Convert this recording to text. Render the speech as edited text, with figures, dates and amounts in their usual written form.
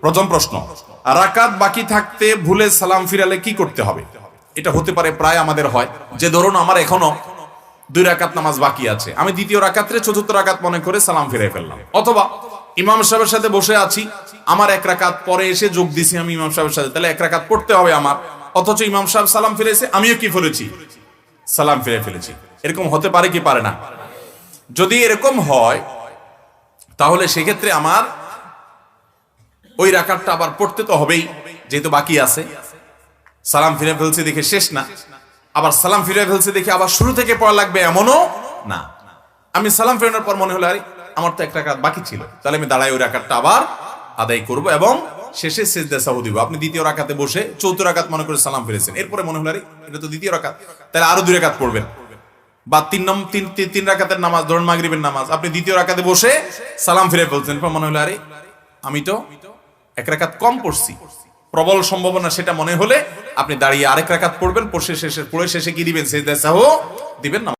প্রথম প্রশ্ন, রাকাত বাকি থাকতে ভুলে সালাম ফিরালে কি করতে হবে? এটা হতে পারে, প্রায় আমাদের হয় যে ধরুন আমার এখনো 2 রাকাত নামাজ বাকি আছে, আমি দ্বিতীয় রাকাতে চতুর্থ রাকাত মনে করে সালাম ফিরে ফেললাম, অথবা ইমাম সাহেবের সাথে বসে আছি, আমার 1 রাকাত পরে এসে যোগ দিছি আমি ইমাম সাহেবের সাথে, তাহলে 1 রাকাত পড়তে হবে আমার, অথচ ইমাম সাহেব সালাম ফিরেছে, আমিও কি ফেলেছি? সালাম ফিরে ফেলেছি। এরকম হতে পারে কি পারে না? যদি এরকম হয় তাহলে সেক্ষেত্রে আমার ওই রাকাতটা আবার পড়তে তো হবেই, যেহেতু বাকি আছে। সালাম ফিরে ফেলছে দেখে শেষ না, আবার সালাম ফিরে ফেলছে দেখে আবার শুরু থেকে পড়া লাগবে এমনও না। আমি সালাম ফেরানোর পর মনে হলো আরে আমার তো 1 রাকাত বাকি ছিল, তাহলে আমি দাঁড়াই ওই রাকাতটা আবার আদায় করব এবং শেষে সিজদা সাহু দিব। আপনি দ্বিতীয় রাকাতে বসে চতুর্থ রাকাত মনে করে সালাম ফিরেছেন, এরপরে মনে হলো আরে এটা তো দ্বিতীয় রাকাত, তাহলে আরো 2 রাকাত পড়বেন। বা 3 রাকাতের নামাজ, ধরুন মাগরিবের নামাজ, আপনি দ্বিতীয় রাকাতে বসে সালাম ফিরে ফেলছেন, এরপর মনে হলো আরে আমি তো 1 রাকাত কম পড়ছি, প্রবল সম্ভাবনা সেটা মনে হলে আপনি দাঁড়িয়ে আরেক রাকাত পড়বেন, পড়ে শেষে কি দিবেন? সিজদা সাহু দিবেন না।